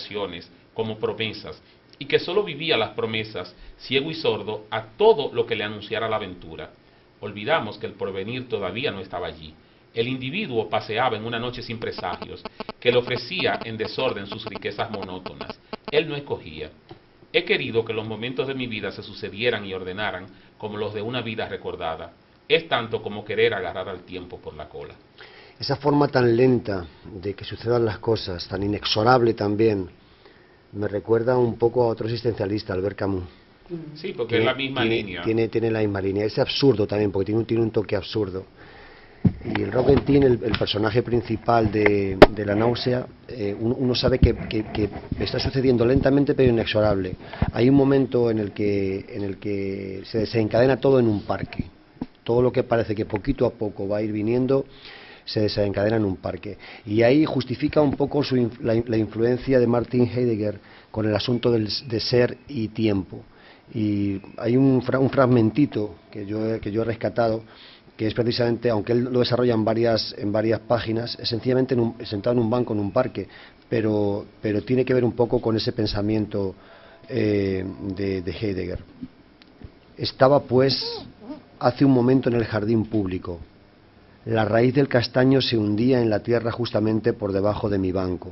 ilusiones, como promesas, y que solo vivía las promesas, ciego y sordo a todo lo que le anunciara la aventura. Olvidamos que el porvenir todavía no estaba allí. El individuo paseaba en una noche sin presagios, que le ofrecía en desorden sus riquezas monótonas. Él no escogía. He querido que los momentos de mi vida se sucedieran y ordenaran como los de una vida recordada. Es tanto como querer agarrar al tiempo por la cola. Esa forma tan lenta de que sucedan las cosas, tan inexorable también, me recuerda un poco a otro existencialista, Albert Camus. Sí, porque es la misma línea. Tiene la misma línea. Es absurdo también, porque tiene un toque absurdo. Y el Roquentin, el personaje principal de La náusea, uno sabe que está sucediendo lentamente pero inexorable. Hay un momento en el que se desencadena todo en un parque. Todo lo que parece que poquito a poco va a ir viniendo se desencadena en un parque. Y ahí justifica un poco la influencia de Martin Heidegger con el asunto de ser y tiempo. Y hay un fragmentito que yo he rescatado, que es precisamente, aunque él lo desarrolla en varias páginas, es sencillamente sentado en un banco en un parque, pero tiene que ver un poco con ese pensamiento de Heidegger. Estaba pues hace un momento en el jardín público. La raíz del castaño se hundía en la tierra justamente por debajo de mi banco.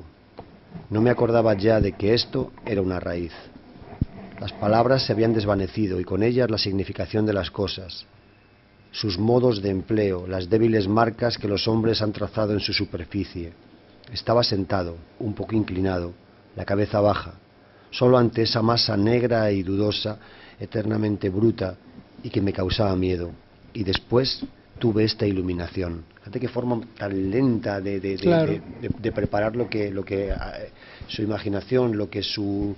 No me acordaba ya de que esto era una raíz. Las palabras se habían desvanecido y con ellas la significación de las cosas, sus modos de empleo, las débiles marcas que los hombres han trazado en su superficie. Estaba sentado, un poco inclinado, la cabeza baja, solo ante esa masa negra y dudosa, eternamente bruta y que me causaba miedo. Y después tuve esta iluminación. Fíjate qué forma tan lenta de preparar lo que su imaginación, lo que su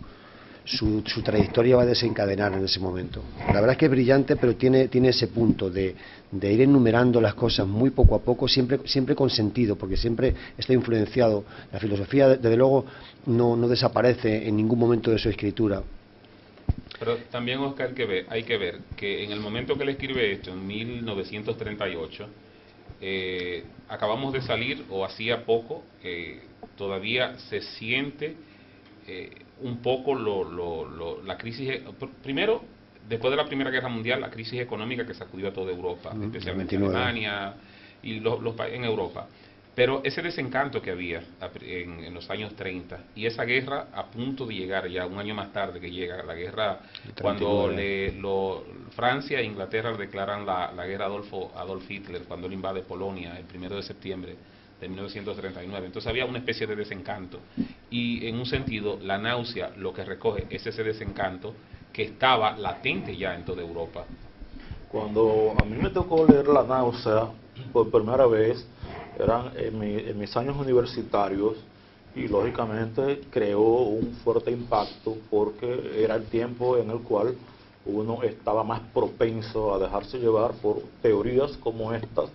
trayectoria va a desencadenar en ese momento. La verdad es que es brillante, pero tiene ese punto de ir enumerando las cosas muy poco a poco, siempre con sentido, porque siempre está influenciado. La filosofía, desde luego, no desaparece en ningún momento de su escritura. Pero también, Oscar, hay que ver que en el momento que él escribe esto, en 1938, acabamos de salir, o hacía poco, todavía se siente un poco la crisis. Primero, después de la Primera Guerra Mundial, la crisis económica que sacudió a toda Europa, especialmente Alemania y en Europa. Pero ese desencanto que había en los años 30 y esa guerra a punto de llegar, ya un año más tarde que llega la guerra, cuando Francia e Inglaterra declaran la guerra a Adolf Hitler, cuando él invade Polonia el 1 de septiembre de 1939. Entonces había una especie de desencanto y en un sentido la náusea lo que recoge es ese desencanto que estaba latente ya en toda Europa. Cuando a mí me tocó leer La náusea por primera vez, eran en mis años universitarios, y lógicamente creó un fuerte impacto porque era el tiempo en el cual uno estaba más propenso a dejarse llevar por teorías como estas,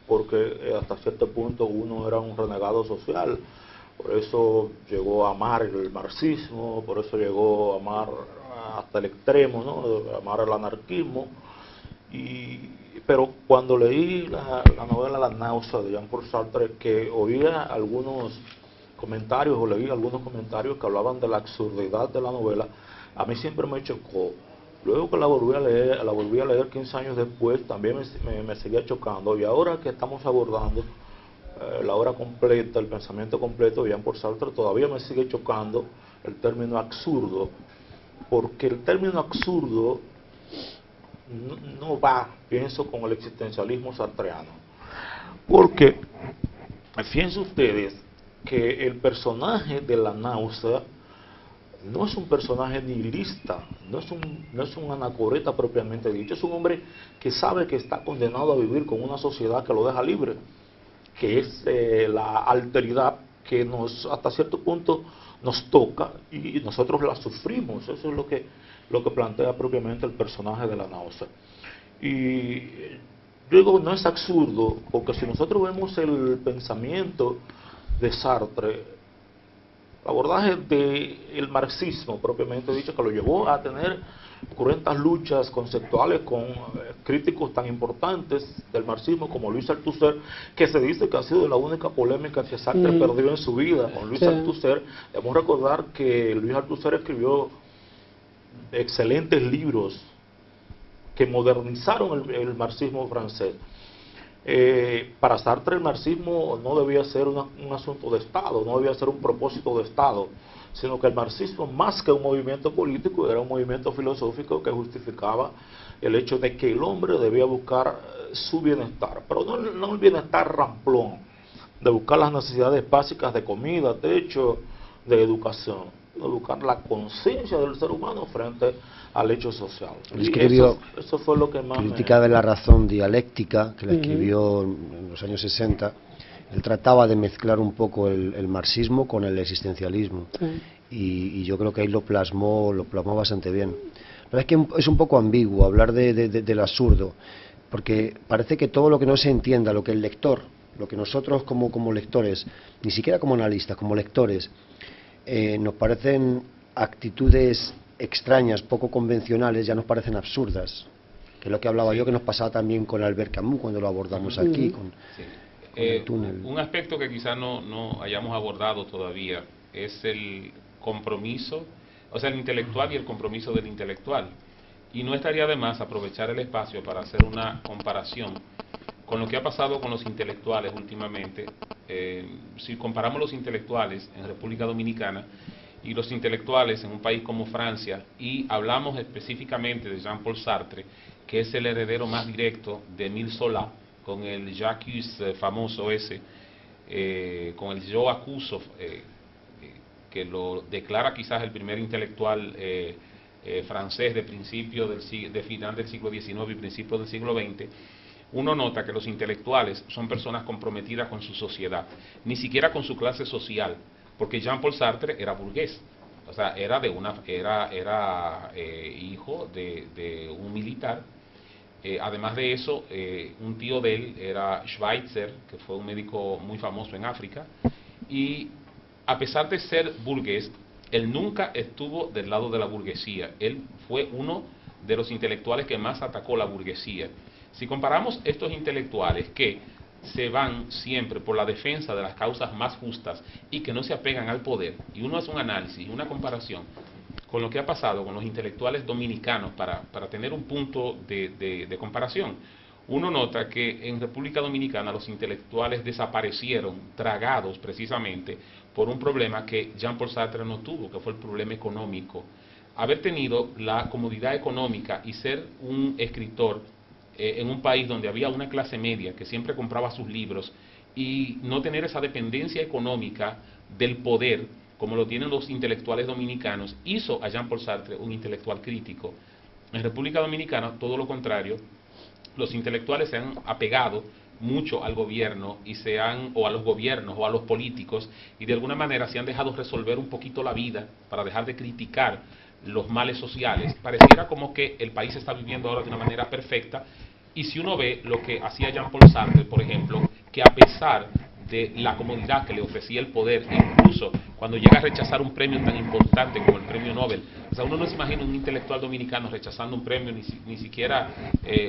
porque hasta cierto punto uno era un renegado social. Por eso llegó a amar el marxismo, por eso llegó a amar hasta el extremo, ¿no?, amar el anarquismo. Pero cuando leí la novela La náusea de Jean-Paul Sartre, que oía algunos comentarios o leí algunos comentarios que hablaban de la absurdidad de la novela, a mí siempre me chocó. Luego que la volví a leer 15 años después, también me seguía chocando. Y ahora que estamos abordando la obra completa, el pensamiento completo de Jean-Paul Sartre, todavía me sigue chocando el término absurdo, porque el término absurdo no va, pienso, con el existencialismo sartreano. Porque, fíjense ustedes que el personaje de La náusea no es un personaje nihilista, no es un anacoreta propiamente dicho, es un hombre que sabe que está condenado a vivir con una sociedad que lo deja libre, que es la alteridad que hasta cierto punto nos toca y nosotros la sufrimos. Eso es lo que plantea propiamente el personaje de La náusea. Y yo digo, no es absurdo, porque si nosotros vemos el pensamiento de Sartre, el abordaje del marxismo propiamente dicho, que lo llevó a tener cruentas luchas conceptuales con críticos tan importantes del marxismo como Luis Althusser, que se dice que ha sido la única polémica que Sartre perdió en su vida con Luis Althusser. Debemos recordar que Luis Althusser escribió excelentes libros que modernizaron el marxismo francés. Para Sartre el marxismo no debía ser un asunto de Estado, no debía ser un propósito de Estado, sino que el marxismo, más que un movimiento político, era un movimiento filosófico que justificaba el hecho de que el hombre debía buscar su bienestar, pero no el bienestar ramplón, de buscar las necesidades básicas de comida, techo, de educación, de buscar la conciencia del ser humano frente al hecho social. Escribió, eso fue lo que más Crítica de la razón dialéctica, que la escribió en los años 60. Él trataba de mezclar un poco el marxismo con el existencialismo, y yo creo que ahí lo plasmó bastante bien. Pero es que es un poco ambiguo hablar del absurdo, porque parece que todo lo que no se entienda, lo que el lector, lo que nosotros como lectores, ni siquiera como analistas, como lectores, nos parecen actitudes extrañas, poco convencionales, ya nos parecen absurdas, que es lo que hablaba yo, que nos pasaba también con Albert Camus cuando lo abordamos aquí, con el túnel. Un aspecto que quizás no hayamos abordado todavía es el compromiso, o sea, el intelectual y el compromiso del intelectual. Y no estaría de más aprovechar el espacio para hacer una comparación con lo que ha pasado con los intelectuales últimamente. Si comparamos los intelectuales en República Dominicana y los intelectuales en un país como Francia, y hablamos específicamente de Jean-Paul Sartre, que es el heredero más directo de Émile Zola, con el J'accuse famoso ese, con el Yo acuso, que lo declara quizás el primer intelectual francés de final del siglo XIX y principios del siglo XX. Uno nota que los intelectuales son personas comprometidas con su sociedad, ni siquiera con su clase social, porque Jean-Paul Sartre era burgués, o sea, era hijo de un militar. Además de eso, un tío de él era Schweitzer, que fue un médico muy famoso en África, y a pesar de ser burgués, él nunca estuvo del lado de la burguesía. Él fue uno de los intelectuales que más atacó la burguesía. Si comparamos estos intelectuales que se van siempre por la defensa de las causas más justas y que no se apegan al poder, y uno hace un análisis, una comparación con lo que ha pasado con los intelectuales dominicanos para tener un punto de comparación, uno nota que en República Dominicana los intelectuales desaparecieron, tragados precisamente por un problema que Jean-Paul Sartre no tuvo, que fue el problema económico. Haber tenido la comodidad económica y ser un escritor en un país donde había una clase media que siempre compraba sus libros, y no tener esa dependencia económica del poder como lo tienen los intelectuales dominicanos, hizo a Jean-Paul Sartre un intelectual crítico. En República Dominicana, todo lo contrario, los intelectuales se han apegado mucho al gobierno o a los gobiernos o a los políticos, y de alguna manera se han dejado resolver un poquito la vida para dejar de criticar los males sociales. Pareciera como que el país está viviendo ahora de una manera perfecta, y si uno ve lo que hacía Jean-Paul Sartre, por ejemplo, que a pesar de la comodidad que le ofrecía el poder, e incluso cuando llega a rechazar un premio tan importante como el premio Nobel, o sea, uno no se imagina un intelectual dominicano rechazando un premio, ni siquiera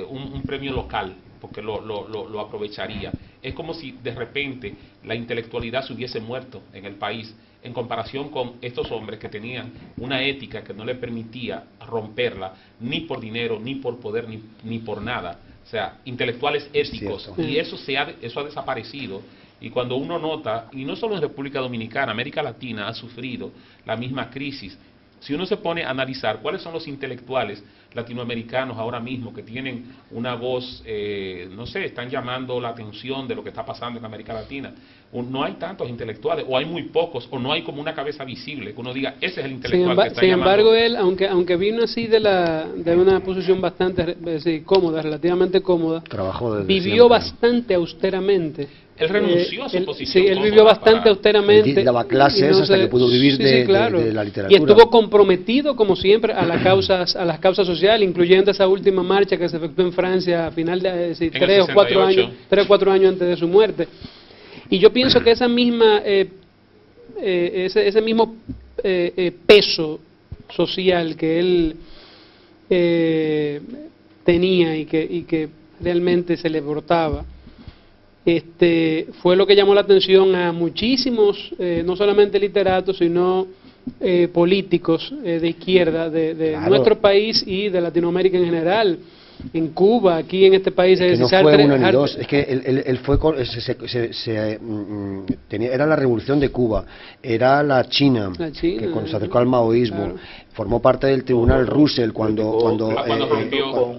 un premio local, porque lo aprovecharía. Es como si de repente la intelectualidad se hubiese muerto en el país, en comparación con estos hombres que tenían una ética que no le permitía romperla, ni por dinero, ni por poder, ni por nada. O sea, intelectuales éticos, y eso ha desaparecido. Y cuando uno nota, y no solo en República Dominicana, América Latina ha sufrido la misma crisis. Si uno se pone a analizar cuáles son los intelectuales latinoamericanos ahora mismo que tienen una voz, no sé, están llamando la atención de lo que está pasando en América Latina, no hay tantos intelectuales, o hay muy pocos, o no hay como una cabeza visible que uno diga, ese es el intelectual que está sin llamando. embargo, él, aunque vino así de una posición bastante cómoda, relativamente cómoda, vivió bastante austeramente. Él renunció a su posición. Sí, él vivió bastante austeramente. Él daba clases hasta que pudo vivir de la literatura. Y estuvo comprometido, como siempre, a las causas sociales, incluyendo esa última marcha que se efectuó en Francia a final de 3 o 4 años antes de su muerte. Y yo pienso que ese mismo peso social que él tenía y que realmente se le brotaba, fue lo que llamó la atención a muchísimos, no solamente literatos, sino políticos de izquierda de Claro. nuestro país y de Latinoamérica en general. En Cuba, aquí en este país, Es que no Sartre, fue uno ni dos, es que él fue era la revolución de Cuba, era la China, que cuando se acercó al maoísmo, claro. formó parte del tribunal Russell cuando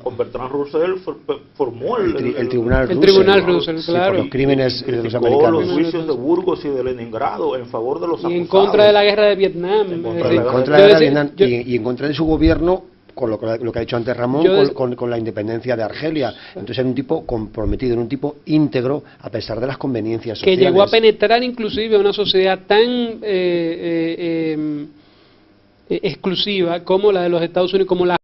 con Bertrand Russell formó el tribunal el Russell, tribunal ¿no? Russell, Sí, claro. por los crímenes de los criticó americanos. los juicios de Burgos y de Leningrado en favor de los Y en acusados. contra de la guerra de Vietnam. En En contra de la contra de la guerra de Vietnam y en contra de su gobierno, con lo que ha dicho antes Ramón, con la independencia de Argelia. Entonces era un tipo comprometido, era un tipo íntegro a pesar de las conveniencias sociales. Que llegó a penetrar inclusive una sociedad tan exclusiva como la de los Estados Unidos, como la